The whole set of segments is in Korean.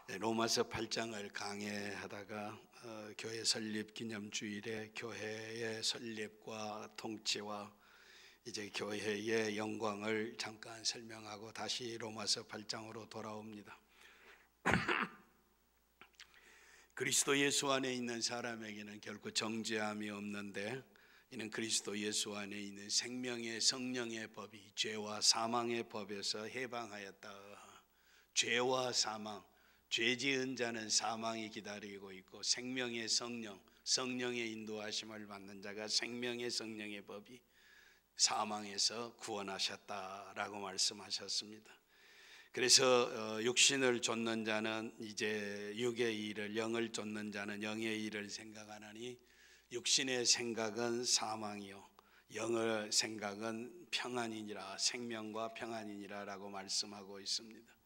로마서 8장을 강해하다가 교회 설립 기념주일에 교회의 설립과 통치와 이제 교회의 영광을 잠깐 설명하고 다시 로마서 8장으로 돌아옵니다. 그리스도 예수 안에 있는 사람에게는 결코 정죄함이 없는데 이는 그리스도 예수 안에 있는 생명의 성령의 법이 죄와 사망의 법에서 해방하였다. 죄와 사망, 죄 지은 자는 사망이 기다리고 있고 생명의 성령, 성령의 인도하심을 받는 자가 생명의 성령의 법이 사망에서 구원하셨다라고 말씀하셨습니다. 그래서 육신을 좇는 자는 이제 육의 일을, 영을 좇는 자는 영의 일을 생각하나니 육신의 생각은 사망이요 영의 생각은 평안이니라, 생명과 평안이니라 라고 말씀하고 있습니다.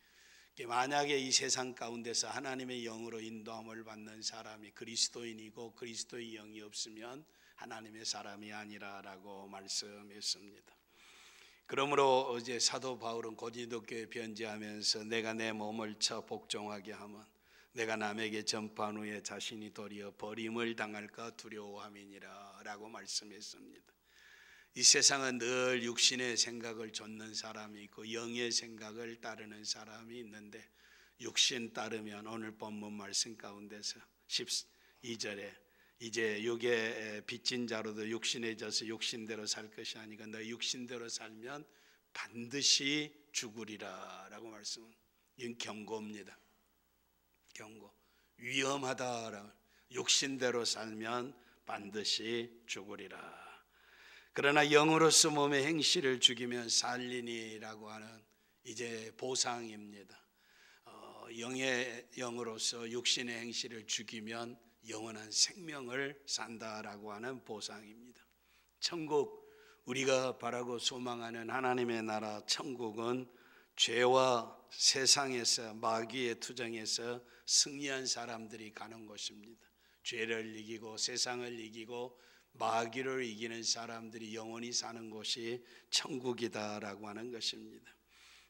만약에 이 세상 가운데서 하나님의 영으로 인도함을 받는 사람이 그리스도인이고 그리스도의 영이 없으면 하나님의 사람이 아니라라고 말씀했습니다. 그러므로 이제 사도 바울은 고린도교에 편지하면서 내가 내 몸을 쳐 복종하게 하면 내가 남에게 전파한 후에 자신이 도리어 버림을 당할까 두려워함이니라 라고 말씀했습니다. 이 세상은 늘 육신의 생각을 좇는 사람이 있고 영의 생각을 따르는 사람이 있는데, 육신 따르면 오늘 본문 말씀 가운데서 12절에 이제 육에 빚진 자로도 육신에 져서 육신대로 살 것이 아니고 너 육신대로 살면 반드시 죽으리라 라고 말씀은, 이건 경고입니다. 경고, 위험하다라고. 육신대로 살면 반드시 죽으리라. 그러나 영으로서 몸의 행실을 죽이면 살리니라고 하는 이제 보상입니다. 영의 영으로서 육신의 행실을 죽이면 영원한 생명을 산다라고 하는 보상입니다. 천국, 우리가 바라고 소망하는 하나님의 나라 천국은 죄와 세상에서 마귀의 투정에서 승리한 사람들이 가는 곳입니다. 죄를 이기고 세상을 이기고 마귀를 이기는 사람들이 영원히 사는 곳이 천국이다라고 하는 것입니다.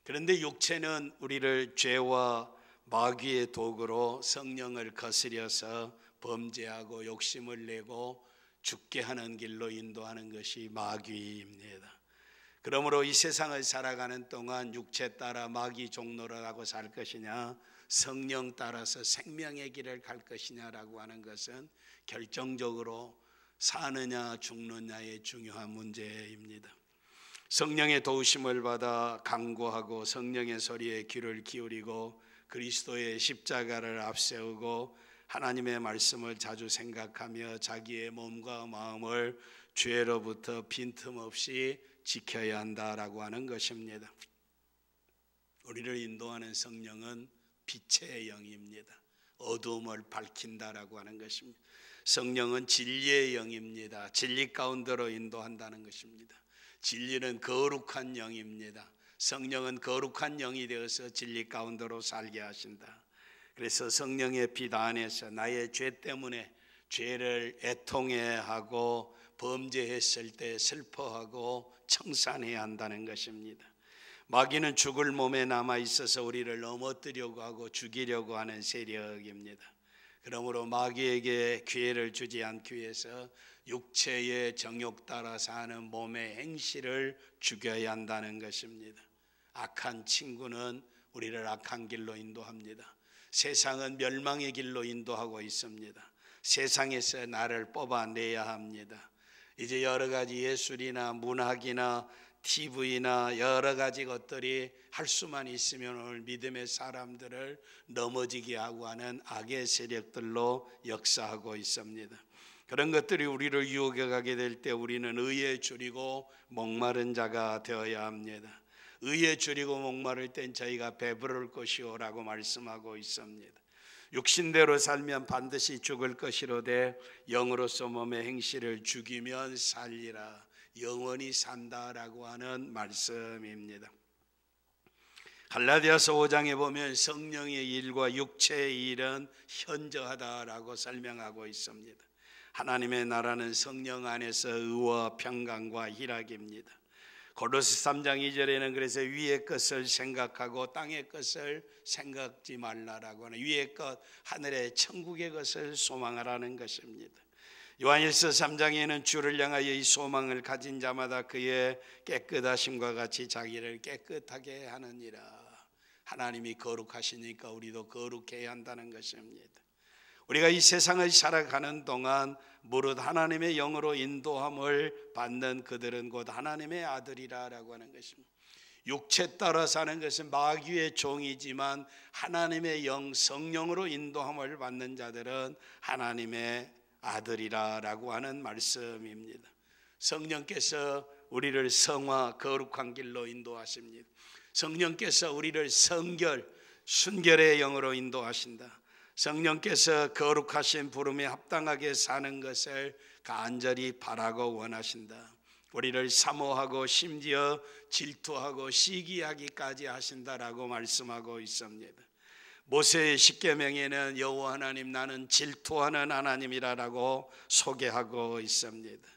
그런데 육체는 우리를 죄와 마귀의 도구로 성령을 거스려서 범죄하고 욕심을 내고 죽게 하는 길로 인도하는 것이 마귀입니다. 그러므로 이 세상을 살아가는 동안 육체 따라 마귀 종노릇하고 살 것이냐, 성령 따라서 생명의 길을 갈 것이냐라고 하는 것은 결정적으로 사느냐 죽느냐의 중요한 문제입니다. 성령의 도우심을 받아 간구하고 성령의 소리에 귀를 기울이고 그리스도의 십자가를 앞세우고 하나님의 말씀을 자주 생각하며 자기의 몸과 마음을 죄로부터 빈틈없이 지켜야 한다라고 하는 것입니다. 우리를 인도하는 성령은 빛의 영입니다. 어두움을 밝힌다라고 하는 것입니다. 성령은 진리의 영입니다. 진리 가운데로 인도한다는 것입니다. 진리는 거룩한 영입니다. 성령은 거룩한 영이 되어서 진리 가운데로 살게 하신다. 그래서 성령의 빛 안에서 나의 죄 때문에 죄를 애통해하고 범죄했을 때 슬퍼하고 청산해야 한다는 것입니다. 마귀는 죽을 몸에 남아 있어서 우리를 넘어뜨려고 하고 죽이려고 하는 세력입니다. 그러므로 마귀에게 기회를 주지 않기 위해서 육체의 정욕 따라 사는 몸의 행실을 죽여야 한다는 것입니다. 악한 친구는 우리를 악한 길로 인도합니다. 세상은 멸망의 길로 인도하고 있습니다. 세상에서 나를 뽑아내야 합니다. 이제 여러 가지 예술이나 문학이나 TV나 여러 가지 것들이 할 수만 있으면 오늘 믿음의 사람들을 넘어지게 하고 하는 악의 세력들로 역사하고 있습니다. 그런 것들이 우리를 유혹해 가게 될 때 우리는 의에 줄이고 목마른 자가 되어야 합니다. 의에 줄이고 목마를 땐 저희가 배부를 것이오라고 말씀하고 있습니다. 육신대로 살면 반드시 죽을 것이로되 영으로서 몸의 행실을 죽이면 살리라, 영원히 산다라고 하는 말씀입니다. 갈라디아서 5장에 보면 성령의 일과 육체의 일은 현저하다라고 설명하고 있습니다. 하나님의 나라는 성령 안에서 의와 평강과 희락입니다. 골로새 3장 2절에는 그래서 위의 것을 생각하고 땅의 것을 생각지 말라라고 하는, 위의 것, 하늘의 천국의 것을 소망하라는 것입니다. 요한일서 3장에는 주를 향하여 이 소망을 가진 자마다 그의 깨끗하심과 같이 자기를 깨끗하게 하느니라. 하나님이 거룩하시니까 우리도 거룩해야 한다는 것입니다. 우리가 이 세상을 살아가는 동안 무릇 하나님의 영으로 인도함을 받는 그들은 곧 하나님의 아들이라고 하는 것입니다. 육체 따라 사는 것은 마귀의 종이지만 하나님의 영, 성령으로 인도함을 받는 자들은 하나님의 아들이라고 하는 말씀입니다. 성령께서 우리를 성화, 거룩한 길로 인도하십니다. 성령께서 우리를 성결, 순결의 영으로 인도하신다. 성령께서 거룩하신 부름에 합당하게 사는 것을 간절히 바라고 원하신다. 우리를 사모하고 심지어 질투하고 시기하기까지 하신다라고 말씀하고 있습니다. 모세의 십계명에는 여호와 하나님 나는 질투하는 하나님이라고 소개하고 있습니다.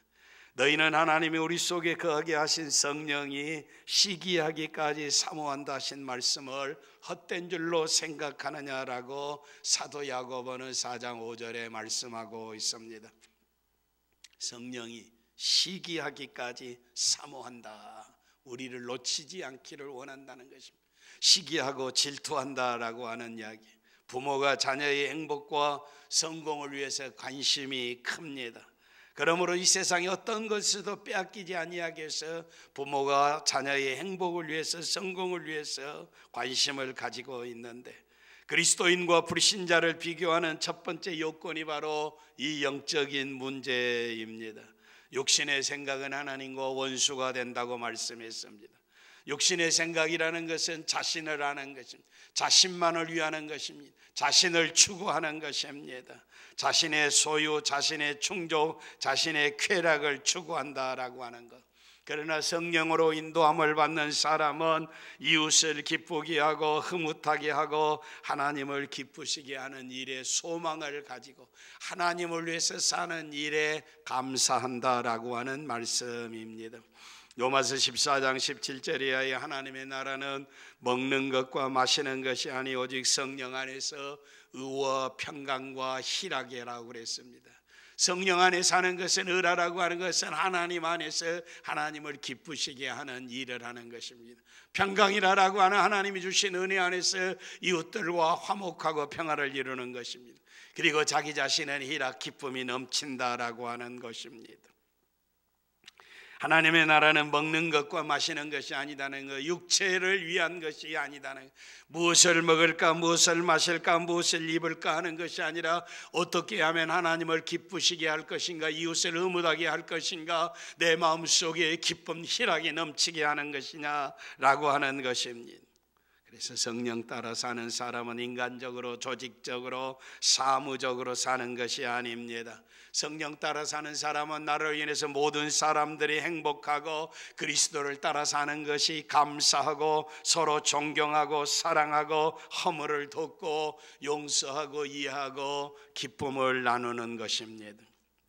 너희는 하나님이 우리 속에 거하게 하신 성령이 시기하기까지 사모한다 하신 말씀을 헛된 줄로 생각하느냐라고 사도 야고보는 4장 5절에 말씀하고 있습니다. 성령이 시기하기까지 사모한다, 우리를 놓치지 않기를 원한다는 것입니다. 시기하고 질투한다라고 하는 이야기, 부모가 자녀의 행복과 성공을 위해서 관심이 큽니다. 그러므로 이 세상에 어떤 것에도 빼앗기지 아니하게 해서 부모가 자녀의 행복을 위해서, 성공을 위해서 관심을 가지고 있는데, 그리스도인과 불신자를 비교하는 첫 번째 요건이 바로 이 영적인 문제입니다. 육신의 생각은 하나님과 원수가 된다고 말씀했습니다. 육신의 생각이라는 것은 자신을 아는 것입니다. 자신만을 위하는 것입니다. 자신을 추구하는 것입니다. 자신의 소유, 자신의 충족, 자신의 쾌락을 추구한다라고 하는 것. 그러나 성령으로 인도함을 받는 사람은 이웃을 기쁘게 하고 흐뭇하게 하고 하나님을 기쁘시게 하는 일에 소망을 가지고 하나님을 위해서 사는 일에 감사한다라고 하는 말씀입니다. 로마서 14장 17절에 하나님의 나라는 먹는 것과 마시는 것이 아니 오직 성령 안에서 의와 평강과 희락이라고 그랬습니다. 성령 안에 사는 것은, 의라라고 하는 것은 하나님 안에서 하나님을 기쁘시게 하는 일을 하는 것입니다. 평강이라고 하는 하나님이 주신 은혜 안에서 이웃들과 화목하고 평화를 이루는 것입니다. 그리고 자기 자신은 희락, 기쁨이 넘친다라고 하는 것입니다. 하나님의 나라는 먹는 것과 마시는 것이 아니다는 것, 육체를 위한 것이 아니다는 것, 무엇을 먹을까, 무엇을 마실까, 무엇을 입을까 하는 것이 아니라 어떻게 하면 하나님을 기쁘시게 할 것인가, 이웃을 의무하게 할 것인가, 내 마음속에 기쁨, 희락이 넘치게 하는 것이냐라고 하는 것입니다. 그래서 성령 따라 사는 사람은 인간적으로, 조직적으로, 사무적으로 사는 것이 아닙니다. 성령 따라 사는 사람은 나를 인해서 모든 사람들이 행복하고 그리스도를 따라 사는 것이 감사하고 서로 존경하고 사랑하고 허물을 돕고 용서하고 이해하고 기쁨을 나누는 것입니다.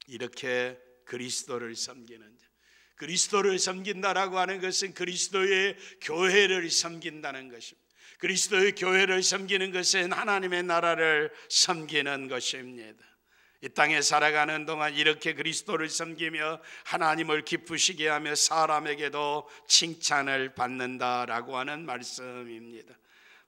이렇게 그리스도를 섬기는 자, 그리스도를 섬긴다라고 하는 것은 그리스도의 교회를 섬긴다는 것입니다. 그리스도의 교회를 섬기는 것은 하나님의 나라를 섬기는 것입니다. 이 땅에 살아가는 동안 이렇게 그리스도를 섬기며 하나님을 기쁘시게 하며 사람에게도 칭찬을 받는다라고 하는 말씀입니다.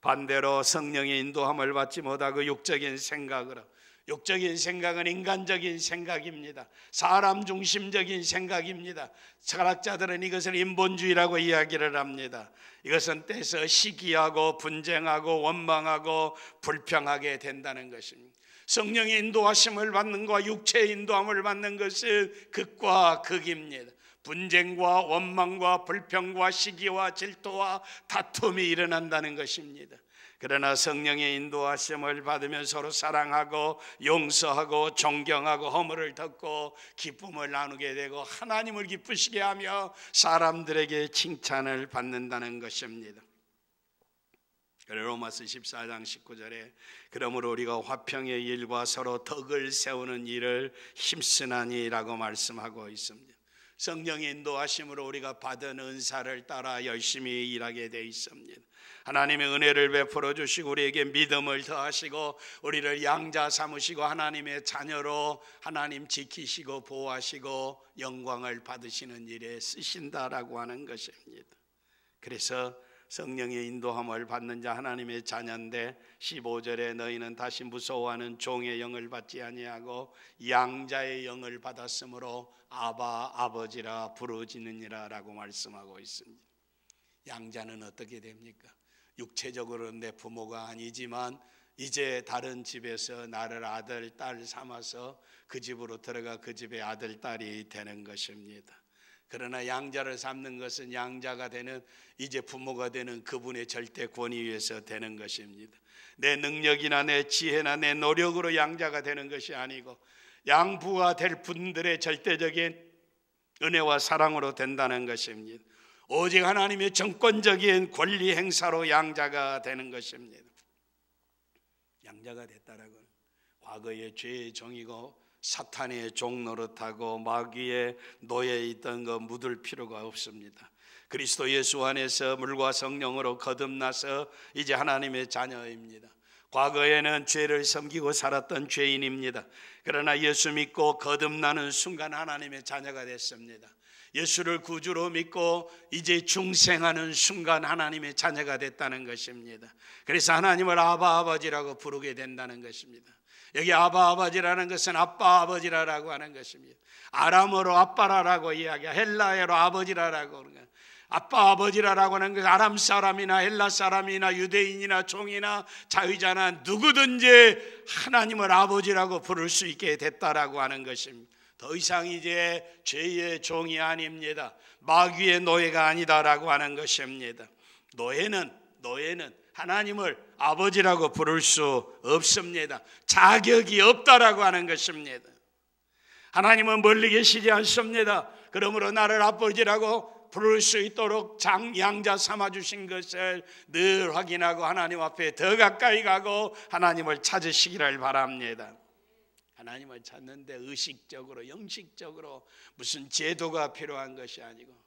반대로 성령의 인도함을 받지 못하고 육적인 생각으로, 육적인 생각은 인간적인 생각입니다. 사람 중심적인 생각입니다. 철학자들은 이것을 인본주의라고 이야기를 합니다. 이것은 때서 시기하고 분쟁하고 원망하고 불평하게 된다는 것입니다. 성령의 인도하심을 받는 것과 육체의 인도함을 받는 것은 극과 극입니다. 분쟁과 원망과 불평과 시기와 질투와 다툼이 일어난다는 것입니다. 그러나 성령의 인도하심을 받으면 서로 사랑하고 용서하고 존경하고 허물을 덮고 기쁨을 나누게 되고 하나님을 기쁘시게 하며 사람들에게 칭찬을 받는다는 것입니다. 로마서 14장 19절에 그러므로 우리가 화평의 일과 서로 덕을 세우는 일을 힘쓰나니라고 말씀하고 있습니다. 성령의 인도하심으로 우리가 받은 은사를 따라 열심히 일하게 돼 있습니다. 하나님의 은혜를 베풀어 주시고 우리에게 믿음을 더하시고 우리를 양자 삼으시고 하나님의 자녀로 하나님 지키시고 보호하시고 영광을 받으시는 일에 쓰신다라고 하는 것입니다. 그래서 성령의 인도함을 받는 자 하나님의 자녀인데 15절에 너희는 다시 무서워하는 종의 영을 받지 아니하고 양자의 영을 받았으므로 아바 아버지라 부르짖느니라 라고 말씀하고 있습니다. 양자는 어떻게 됩니까? 육체적으로는 내 부모가 아니지만 이제 다른 집에서 나를 아들, 딸 삼아서 그 집으로 들어가 그 집의 아들, 딸이 되는 것입니다. 그러나 양자를 삼는 것은 양자가 되는 이제 부모가 되는 그분의 절대 권위 위에서 되는 것입니다. 내 능력이나 내 지혜나 내 노력으로 양자가 되는 것이 아니고 양부가 될 분들의 절대적인 은혜와 사랑으로 된다는 것입니다. 오직 하나님의 정권적인 권리 행사로 양자가 되는 것입니다. 양자가 됐다라고 과거의 죄의 종이고 사탄의 종 노릇하고 마귀의 노예에 있던 거 묻을 필요가 없습니다. 그리스도 예수 안에서 물과 성령으로 거듭나서 이제 하나님의 자녀입니다. 과거에는 죄를 섬기고 살았던 죄인입니다. 그러나 예수 믿고 거듭나는 순간 하나님의 자녀가 됐습니다. 예수를 구주로 믿고 이제 중생하는 순간 하나님의 자녀가 됐다는 것입니다. 그래서 하나님을 아바 아버지라고 부르게 된다는 것입니다. 여기 아바 아버지라는 것은 아빠 아버지라고 하는 것입니다. 아람어로 아빠라라고 이야기하, 헬라어로 아버지라라고 하는 거예요. 아빠 아버지라고 하는 것은 아람 사람이나 헬라 사람이나 유대인이나 종이나 자유자나 누구든지 하나님을 아버지라고 부를 수 있게 됐다라고 하는 것입니다. 더 이상 이제 죄의 종이 아닙니다. 마귀의 노예가 아니다라고 하는 것입니다. 노예는 하나님을 아버지라고 부를 수 없습니다. 자격이 없다라고 하는 것입니다. 하나님은 멀리 계시지 않습니다. 그러므로 나를 아버지라고 부를 수 있도록 양자 삼아주신 것을 늘 확인하고 하나님 앞에 더 가까이 가고 하나님을 찾으시기를 바랍니다. 하나님을 찾는데 의식적으로 영식적으로 무슨 제도가 필요한 것이 아니고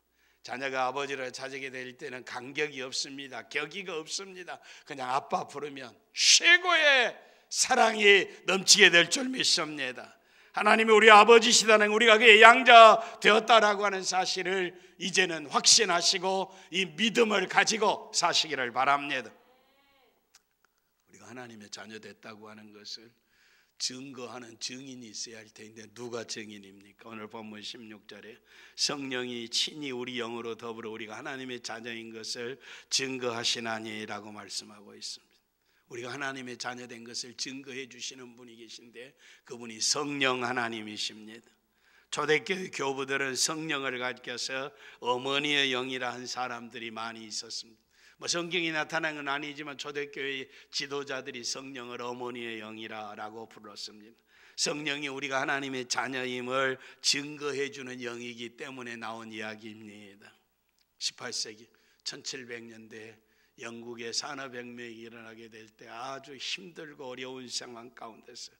자녀가 아버지를 찾게 될 때는 간격이 없습니다. 격의가 없습니다. 그냥 아빠 부르면 최고의 사랑이 넘치게 될 줄 믿습니다. 하나님이 우리 아버지시다는 우리가 그의 양자 되었다라고 하는 사실을 이제는 확신하시고 이 믿음을 가지고 사시기를 바랍니다. 우리가 하나님의 자녀 됐다고 하는 것을 증거하는 증인이 있어야 할 텐데 누가 증인입니까? 오늘 본문 16절에 성령이 친히 우리 영으로 더불어 우리가 하나님의 자녀인 것을 증거하시나니라고 말씀하고 있습니다. 우리가 하나님의 자녀된 것을 증거해 주시는 분이 계신데 그분이 성령 하나님이십니다. 초대교회 교부들은 성령을 가르쳐서 어머니의 영이라 한 사람들이 많이 있었습니다. 성경이 나타난 건 아니지만 초대교회 지도자들이 성령을 어머니의 영이라고 불렀습니다. 성령이 우리가 하나님의 자녀임을 증거해 주는 영이기 때문에 나온 이야기입니다. 18세기 1700년대에 영국의 산업혁명이 일어나게 될 때 아주 힘들고 어려운 상황 가운데서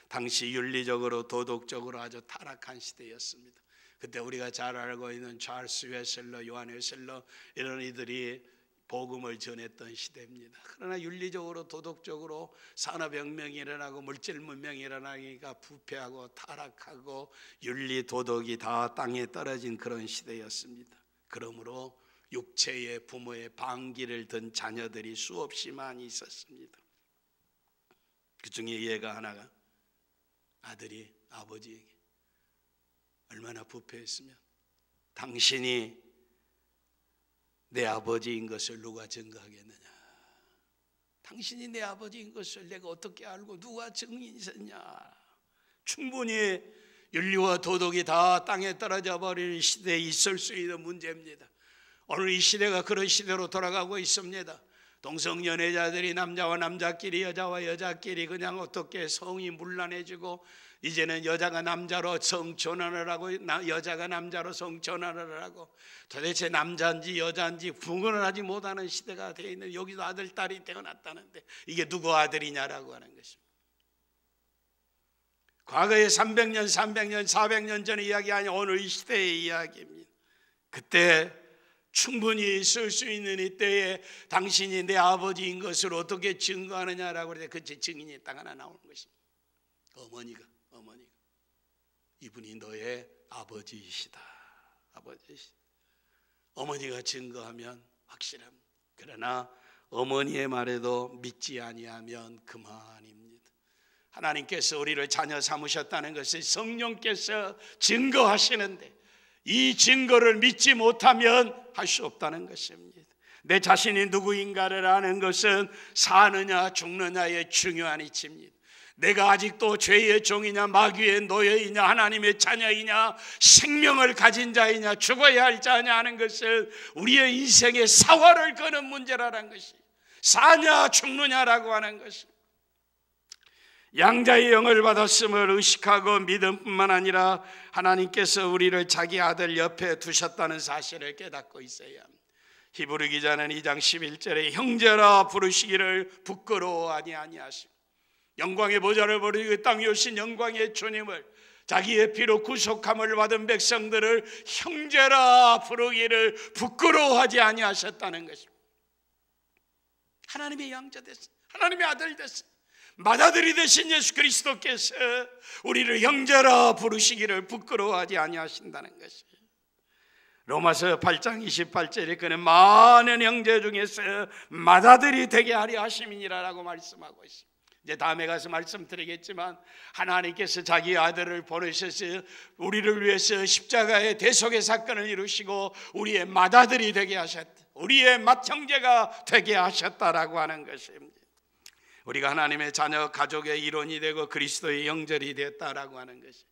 당시 윤리적으로 도덕적으로 아주 타락한 시대였습니다. 그때 우리가 잘 알고 있는 찰스 웨슬러, 요한 웨슬러 이런 이들이 복음을 전했던 시대입니다. 그러나 윤리적으로 도덕적으로 산업혁명이 일어나고 물질문명이 일어나니까 부패하고 타락하고 윤리 도덕이 다 땅에 떨어진 그런 시대였습니다. 그러므로 육체의 부모의 방귀를 든 자녀들이 수없이 많이 있었습니다. 그 중에 얘가 하나가 아들이 아버지에게 얼마나 부패했으면 당신이 내 아버지인 것을 누가 증거하겠느냐? 당신이 내 아버지인 것을 내가 어떻게 알고 누가 증인이었냐? 충분히 윤리와 도덕이 다 땅에 떨어져 버리는 시대에 있을 수 있는 문제입니다. 오늘 이 시대가 그런 시대로 돌아가고 있습니다. 동성연애자들이 남자와 남자끼리 여자와 여자끼리 그냥 어떻게 성이 문란해지고 이제는 여자가 남자로 성전환을 하고 여자가 남자로 성전환을 하고 도대체 남자인지 여자인지 구분을 하지 못하는 시대가 되어 있는 여기도 아들 딸이 태어났다는데 이게 누구 아들이냐라고 하는 것입니다. 과거의 300년, 400년 전의 이야기 아니 오늘 이 시대의 이야기입니다. 그때 충분히 쓸 수 있는 이때에 당신이 내 아버지인 것을 어떻게 증거하느냐라고 그랬는데 그 증인이 딱 하나 나오는 것입니다. 어머니가 이분이 너의 아버지이시다. 아버지이시다. 어머니가 증거하면 확실합니다. 그러나 어머니의 말에도 믿지 아니하면 그만입니다. 하나님께서 우리를 자녀 삼으셨다는 것을 성령께서 증거하시는데 이 증거를 믿지 못하면 할 수 없다는 것입니다. 내 자신이 누구인가를 아는 것은 사느냐 죽느냐의 중요한 이치입니다. 내가 아직도 죄의 종이냐 마귀의 노예이냐 하나님의 자녀이냐 생명을 가진 자이냐 죽어야 할 자냐 하는 것은 우리의 인생의 사활을 거는 문제라는 것이 사냐 죽느냐라고 하는 것이 양자의 영을 받았음을 의식하고 믿음뿐만 아니라 하나님께서 우리를 자기 아들 옆에 두셨다는 사실을 깨닫고 있어야 합니다. 히브리 기자는 2장 11절에 형제라 부르시기를 부끄러워하니 아니하시고 영광의 보좌를 버리고 땅 오신 영광의 주님을 자기의 피로 구속함을 받은 백성들을 형제라 부르기를 부끄러워하지 아니하셨다는 것입니다. 하나님의 양자 됐어요. 하나님의 아들 됐어요. 맏아들이 되신 예수 그리스도께서 우리를 형제라 부르시기를 부끄러워하지 아니하신다는 것이에요. 로마서 8장 28절에 그는 많은 형제 중에서 맏아들이 되게 하려 하심이니라라고 말씀하고 있습니다. 이제 다음에 가서 말씀드리겠지만 하나님께서 자기 아들을 보내셔서 우리를 위해서 십자가의 대속의 사건을 이루시고 우리의 맏아들이 되게 하셨다. 우리의 맏형제가 되게 하셨다라고 하는 것입니다. 우리가 하나님의 자녀 가족의 일원이 되고 그리스도의 영절이 됐다라고 하는 것이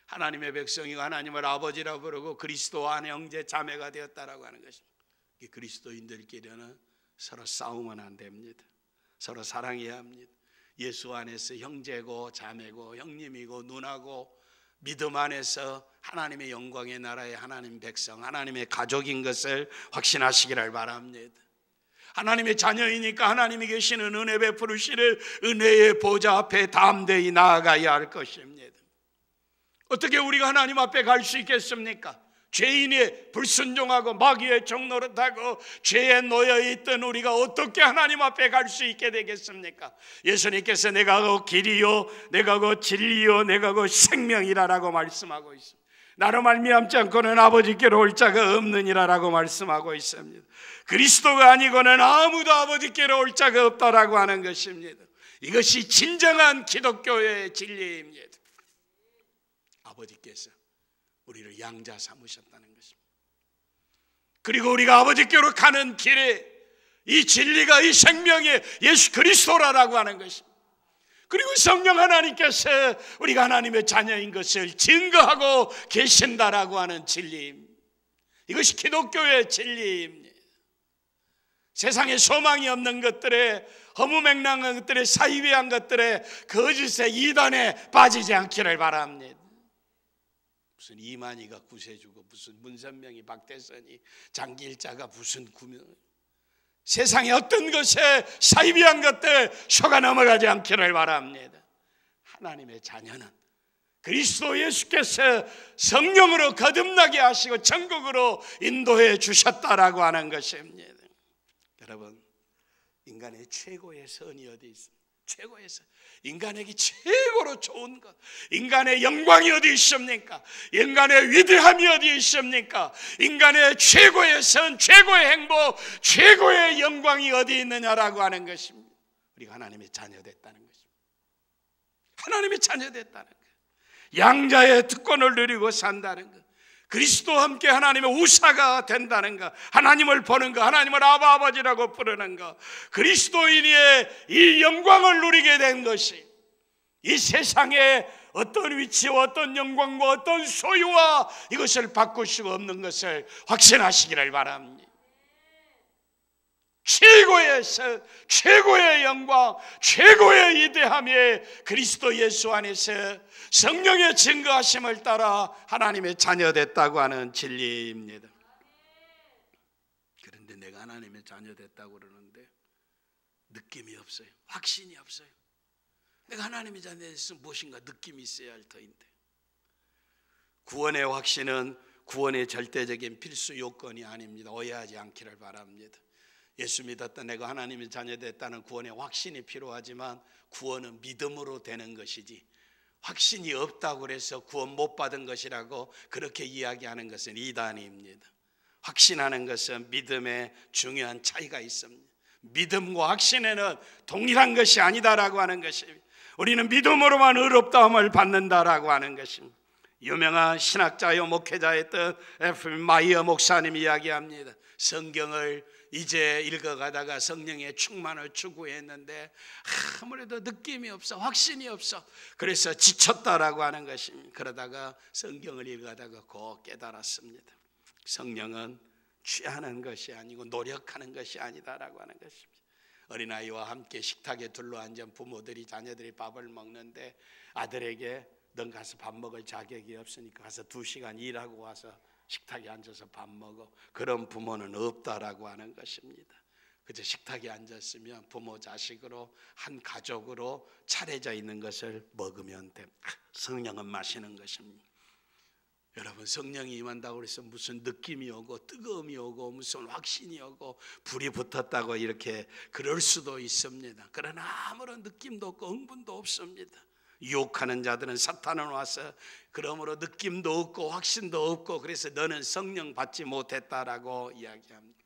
하나님의 백성이고 하나님을 아버지라고 부르고 그리스도 안에 형제 자매가 되었다라고 하는 것입니다. 그리스도인들끼리는 서로 싸우면 안 됩니다. 서로 사랑해야 합니다. 예수 안에서 형제고 자매고 형님이고 누나고 믿음 안에서 하나님의 영광의 나라의 하나님 백성 하나님의 가족인 것을 확신하시기를 바랍니다. 하나님의 자녀이니까 하나님이 계시는 은혜 베푸시를 은혜의 보좌 앞에 담대히 나아가야 할 것입니다. 어떻게 우리가 하나님 앞에 갈 수 있겠습니까? 죄인이 불순종하고 마귀의 종노릇하고 죄에 놓여있던 우리가 어떻게 하나님 앞에 갈 수 있게 되겠습니까? 예수님께서 내가 그 길이요 내가 그 진리요 내가 그 생명이라라고 말씀하고 있습니다. 나로 말미암지 않고는 아버지께로 올 자가 없느니라라고 말씀하고 있습니다. 그리스도가 아니고는 아무도 아버지께로 올 자가 없다라고 하는 것입니다. 이것이 진정한 기독교의 진리입니다. 아버지께서 우리를 양자 삼으셨다는 것입니다. 그리고 우리가 아버지께로 가는 길에 이 진리가 이 생명이 예수 그리스도라고 하는 것입니다. 그리고 성령 하나님께서 우리가 하나님의 자녀인 것을 증거하고 계신다라고 하는 진리입니다. 이것이 기독교의 진리입니다. 세상에 소망이 없는 것들에 허무맹랑한 것들에 사이비한 것들에 거짓의 이단에 빠지지 않기를 바랍니다. 무슨 이만희가 구세주고 무슨 문선명이 박대선이 장기일자가 무슨 구명 세상의 어떤 것에 사이비한 것들 속아 넘어가지 않기를 바랍니다. 하나님의 자녀는 그리스도 예수께서 성령으로 거듭나게 하시고 천국으로 인도해 주셨다라고 하는 것입니다. 여러분 인간의 최고의 선이 어디 있습니까? 최고의 선 인간에게 최고로 좋은 것 인간의 영광이 어디 있습니까? 인간의 위대함이 어디 있습니까? 인간의 최고의 선 최고의 행복 최고의 영광이 어디 있느냐라고 하는 것입니다. 우리가 하나님의 자녀됐다는 것입니다. 하나님의 자녀됐다는 것 양자의 특권을 누리고 산다는 것 그리스도와 함께 하나님의 우사가 된다는 것 하나님을 보는 것 하나님을 아버지라고 부르는 것 그리스도인의 이 영광을 누리게 된 것이 이 세상에 어떤 위치와 어떤 영광과 어떤 소유와 이것을 바꿀 수가 없는 것을 확신하시기를 바랍니다. 최고의 선, 최고의 영광, 최고의 위대함이 그리스도 예수 안에서 성령의 증거하심을 따라 하나님의 자녀됐다고 하는 진리입니다. 그런데 내가 하나님의 자녀됐다고 그러는데 느낌이 없어요. 확신이 없어요. 내가 하나님의 자녀에서 무엇인가 느낌이 있어야 할 터인데, 구원의 확신은 구원의 절대적인 필수 요건이 아닙니다. 오해하지 않기를 바랍니다. 예수 믿었다, 내가 하나님의 자녀 됐다는 구원의 확신이 필요하지만 구원은 믿음으로 되는 것이지, 확신이 없다고 해서 구원 못 받은 것이라고 그렇게 이야기하는 것은 이단입니다. 확신하는 것은 믿음의 중요한 차이가 있습니다. 믿음과 확신에는 동일한 것이 아니다라고 하는 것입니다. 우리는 믿음으로만 의롭다함을 받는다라고 하는 것입니다. 유명한 신학자요 목회자였던 에프림 마이어 목사님이 이야기합니다. 성경을 이제 읽어가다가 성령의 충만을 추구했는데 아무래도 느낌이 없어, 확신이 없어. 그래서 지쳤다라고 하는 것입니다. 그러다가 성경을 읽어다가 곧 깨달았습니다. 성령은 취하는 것이 아니고 노력하는 것이 아니다라고 하는 것입니다. 어린아이와 함께 식탁에 둘러앉은 부모들이 자녀들이 밥을 먹는데 아들에게 넌 가서 밥 먹을 자격이 없으니까 가서 2시간 일하고 와서 식탁에 앉아서 밥 먹어. 그런 부모는 없다라고 하는 것입니다. 그저 식탁에 앉았으면 부모 자식으로 한 가족으로 차려져 있는 것을 먹으면 됩니다. 성령은 마시는 것입니다. 여러분, 성령이 임한다고 해서 무슨 느낌이 오고 뜨거움이 오고 무슨 확신이 오고 불이 붙었다고 이렇게 그럴 수도 있습니다. 그러나 아무런 느낌도 없고 흥분도 없습니다. 유혹하는 자들은 사탄은 와서 그러므로 느낌도 없고 확신도 없고 그래서 너는 성령 받지 못했다라고 이야기합니다.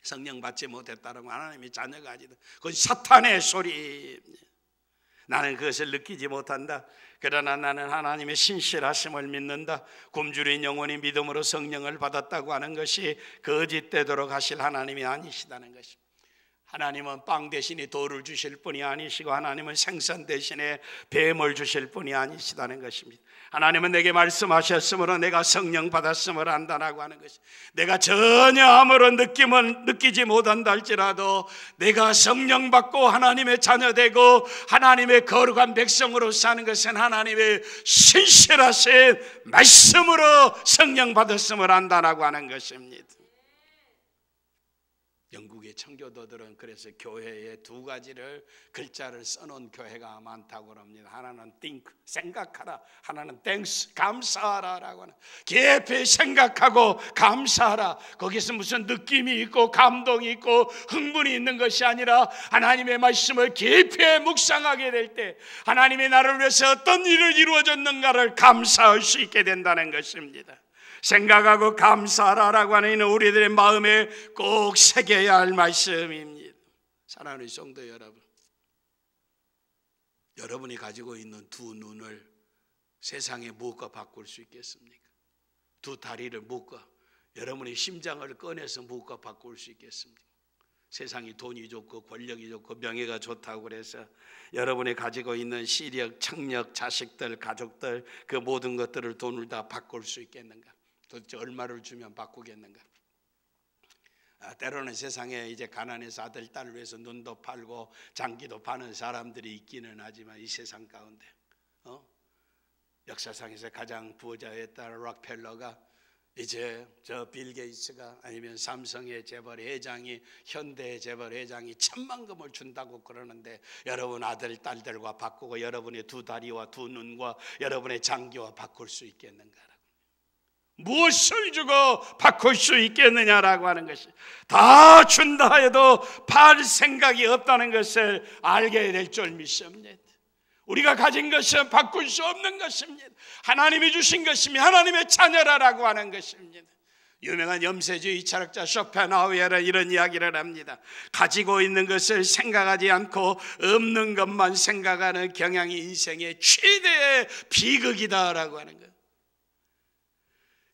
성령 받지 못했다라고 하나님의 자녀가 아니다. 그건 사탄의 소리입니다. 나는 그것을 느끼지 못한다. 그러나 나는 하나님의 신실하심을 믿는다. 굶주린 영혼이 믿음으로 성령을 받았다고 하는 것이 거짓되도록 하실 하나님이 아니시다는 것입니다. 하나님은 빵 대신에 돌을 주실 분이 아니시고 하나님은 생선 대신에 뱀을 주실 분이 아니시다는 것입니다. 하나님은 내게 말씀하셨으므로 내가 성령 받았음을 안다라고 하는 것입니다. 내가 전혀 아무런 느낌을 느끼지 못한다 할지라도 내가 성령 받고 하나님의 자녀 되고 하나님의 거룩한 백성으로 사는 것은 하나님의 신실하신 말씀으로 성령 받았음을 안다라고 하는 것입니다. 영국의 청교도들은 그래서 교회에 2가지를 글자를 써놓은 교회가 많다고 합니다. 하나는 think, 생각하라. 하나는 thanks, 감사하라라고 하는. 깊이 생각하고 감사하라. 거기서 무슨 느낌이 있고 감동이 있고 흥분이 있는 것이 아니라 하나님의 말씀을 깊이 묵상하게 될 때 하나님이 나를 위해서 어떤 일을 이루어졌는가를 감사할 수 있게 된다는 것입니다. 생각하고 감사하라라고 하는 이는 우리들의 마음에 꼭 새겨야 할 말씀입니다. 사랑하는 성도 여러분, 여러분이 가지고 있는 2 눈을 세상에 무엇과 바꿀 수 있겠습니까? 2 다리를 무엇과, 여러분의 심장을 꺼내서 무엇과 바꿀 수 있겠습니까? 세상이 돈이 좋고 권력이 좋고 명예가 좋다고 그래서 여러분이 가지고 있는 시력, 청력, 자식들, 가족들 그 모든 것들을 돈을 다 바꿀 수 있겠는가? 도대체 얼마를 주면 바꾸겠는가? 때로는 세상에 이제 가난해서 아들, 딸을 위해서 눈도 팔고 장기도 파는 사람들이 있기는 하지만 이 세상 가운데 역사상에서 가장 부자였던 록펠러가 이제 저 빌 게이츠가 아니면 삼성의 재벌 회장이 현대의 재벌 회장이 1000만금을 준다고 그러는데 여러분 아들, 딸들과 바꾸고 여러분의 2 다리와 2 눈과 여러분의 장기와 바꿀 수 있겠는가? 무엇을 주고 바꿀 수 있겠느냐라고 하는 것이, 다 준다 해도 팔 생각이 없다는 것을 알게 될 줄 믿습니다. 우리가 가진 것은 바꿀 수 없는 것입니다. 하나님이 주신 것이며 하나님의 자녀라고 하는 것입니다. 유명한 염세주의 철학자 쇼펜하우어는 이런 이야기를 합니다. 가지고 있는 것을 생각하지 않고 없는 것만 생각하는 경향이 인생의 최대의 비극이다라고 하는 것.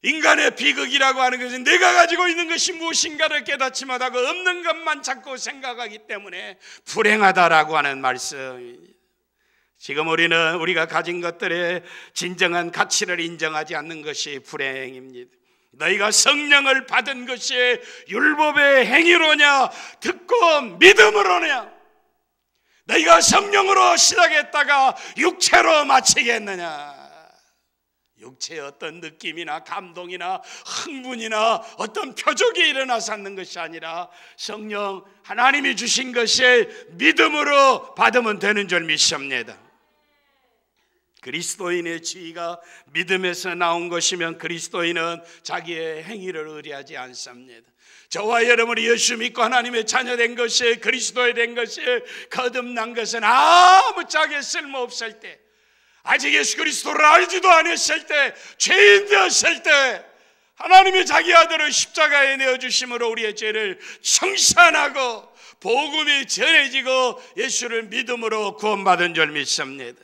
인간의 비극이라고 하는 것은 내가 가지고 있는 것이 무엇인가를 깨닫지 못하고 없는 것만 자꾸 생각하기 때문에 불행하다라고 하는 말씀입니다. 지금 우리는 우리가 가진 것들의 진정한 가치를 인정하지 않는 것이 불행입니다. 너희가 성령을 받은 것이 율법의 행위로냐 듣고 믿음으로냐? 너희가 성령으로 시작했다가 육체로 마치겠느냐? 육체의 어떤 느낌이나 감동이나 흥분이나 어떤 표적이 일어나서 하는 것이 아니라 성령 하나님이 주신 것을 믿음으로 받으면 되는 줄 믿습니다. 그리스도인의 지위가 믿음에서 나온 것이면 그리스도인은 자기의 행위를 의뢰하지 않습니다. 저와 여러분이 예수 믿고 하나님의 자녀된 것이, 그리스도에 된 것이 거듭난 것은 아무짝에 쓸모없을 때, 아직 예수 그리스도를 알지도 않았을 때, 죄인 되었을 때 하나님이 자기 아들을 십자가에 내어주심으로 우리의 죄를 청산하고 복음이 전해지고 예수를 믿음으로 구원받은 줄 믿습니다.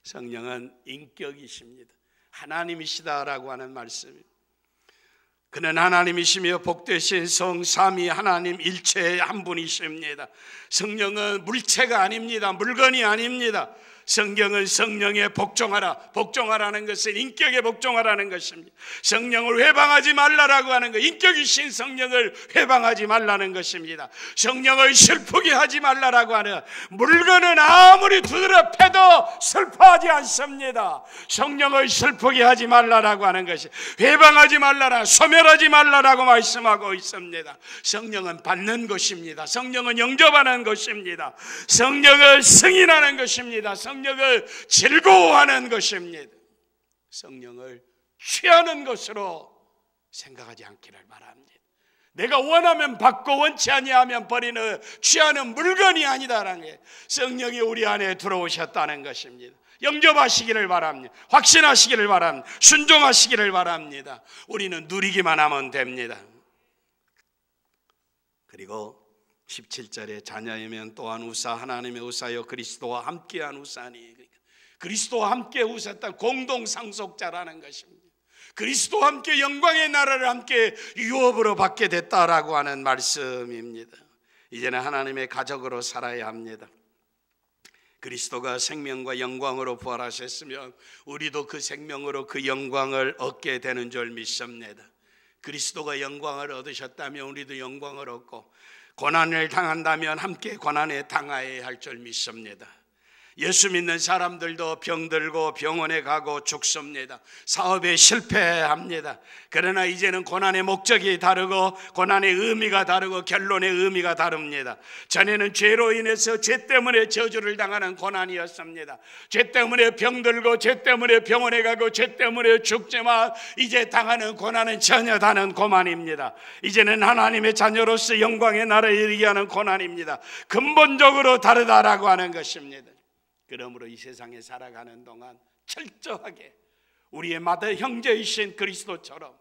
성령은 인격이십니다. 하나님이시다라고 하는 말씀입니다. 그는 하나님이시며 복되신 성 삼위 하나님 일체의 한 분이십니다. 성령은 물체가 아닙니다. 물건이 아닙니다. 성경은 성령에 복종하라. 복종하라는 것은 인격에 복종하라는 것입니다. 성령을 회방하지 말라라고 하는 것, 인격이신 성령을 회방하지 말라는 것입니다. 성령을 슬프게 하지 말라라고 하는, 물건은 아무리 두드려 패도 슬퍼하지 않습니다. 성령을 슬프게 하지 말라라고 하는 것이, 회방하지 말라라, 소멸하지 말라라고 말씀하고 있습니다. 성령은 받는 것입니다. 성령은 영접하는 것입니다. 성령을 승인하는 것입니다. 성령을 즐거워하는 것입니다. 성령을 취하는 것으로 생각하지 않기를 바랍니다. 내가 원하면 받고 원치 아니하면 버리는, 취하는 물건이 아니다라는 게 성령이 우리 안에 들어오셨다는 것입니다. 영접하시기를 바랍니다. 확신하시기를 바랍니다. 순종하시기를 바랍니다. 우리는 누리기만 하면 됩니다. 그리고 17절에 자녀이면 또한 우사 하나님의 우사여 그리스도와 함께한 우사니, 그리스도와 함께 우사했던 공동 상속자라는 것입니다. 그리스도와 함께 영광의 나라를 함께 유업으로 받게 됐다라고 하는 말씀입니다. 이제는 하나님의 가족으로 살아야 합니다. 그리스도가 생명과 영광으로 부활하셨으면 우리도 그 생명으로 그 영광을 얻게 되는 줄 믿습니다. 그리스도가 영광을 얻으셨다면 우리도 영광을 얻고, 고난을 당한다면 함께 고난에 당하여야 할 줄 믿습니다. 예수 믿는 사람들도 병들고 병원에 가고 죽습니다. 사업에 실패합니다. 그러나 이제는 고난의 목적이 다르고 고난의 의미가 다르고 결론의 의미가 다릅니다. 전에는 죄로 인해서 죄 때문에 저주를 당하는 고난이었습니다. 죄 때문에 병들고 죄 때문에 병원에 가고 죄 때문에 죽지만 이제 당하는 고난은 전혀 다른 고난입니다. 이제는 하나님의 자녀로서 영광의 나라에 이르게 하는 고난입니다. 근본적으로 다르다라고 하는 것입니다. 그러므로 이 세상에 살아가는 동안 철저하게 우리의 맏 형제이신 그리스도처럼,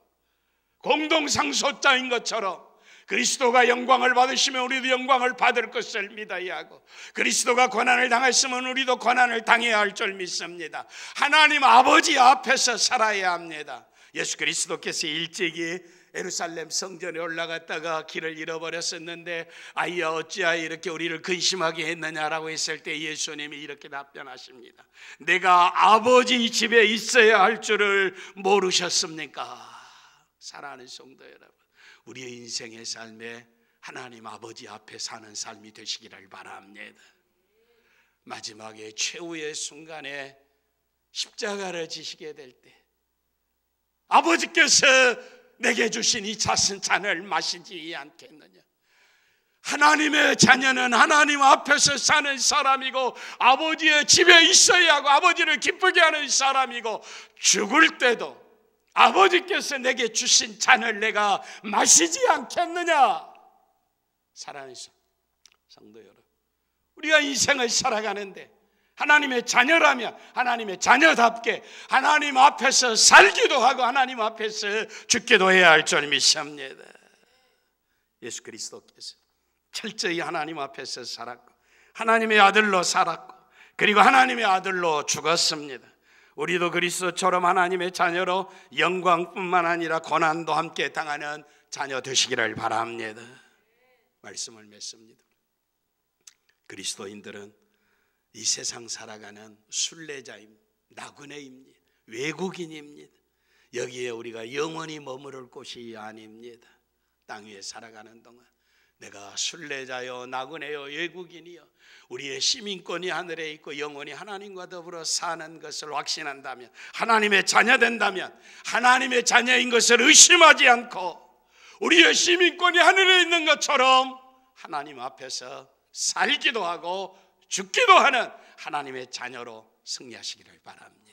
공동상속자인 것처럼 그리스도가 영광을 받으시면 우리도 영광을 받을 것을 믿어야 하고, 그리스도가 고난을 당했으면 우리도 고난을 당해야 할 줄 믿습니다. 하나님 아버지 앞에서 살아야 합니다. 예수 그리스도께서 일찍이 예루살렘 성전에 올라갔다가 길을 잃어버렸었는데, 아이야 어찌하여 이렇게 우리를 근심하게 했느냐라고 했을 때 예수님이 이렇게 답변하십니다. 내가 아버지 집에 있어야 할 줄을 모르셨습니까? 사랑하는 성도 여러분, 우리의 인생의 삶에 하나님 아버지 앞에 사는 삶이 되시기를 바랍니다. 마지막에 최후의 순간에 십자가를 지시게 될 때 아버지께서 내게 주신 이 잔을 마시지 않겠느냐. 하나님의 자녀는 하나님 앞에서 사는 사람이고 아버지의 집에 있어야 하고 아버지를 기쁘게 하는 사람이고, 죽을 때도 아버지께서 내게 주신 잔을 내가 마시지 않겠느냐. 사랑하는 성도 여러분, 우리가 인생을 살아가는데 하나님의 자녀라면 하나님의 자녀답게 하나님 앞에서 살기도 하고 하나님 앞에서 죽기도 해야 할 줄 믿습니다. 예수 그리스도께서 철저히 하나님 앞에서 살았고 하나님의 아들로 살았고 그리고 하나님의 아들로 죽었습니다. 우리도 그리스도처럼 하나님의 자녀로 영광뿐만 아니라 고난도 함께 당하는 자녀 되시기를 바랍니다. 말씀을 맺습니다. 그리스도인들은 이 세상 살아가는 순례자입니다. 나그네입니다. 외국인입니다. 여기에 우리가 영원히 머무를 곳이 아닙니다. 땅 위에 살아가는 동안 내가 순례자요 나그네요 외국인이요 우리의 시민권이 하늘에 있고 영원히 하나님과 더불어 사는 것을 확신한다면, 하나님의 자녀된다면, 하나님의 자녀인 것을 의심하지 않고 우리의 시민권이 하늘에 있는 것처럼 하나님 앞에서 살기도 하고 죽기도 하는 하나님의 자녀로 승리하시기를 바랍니다.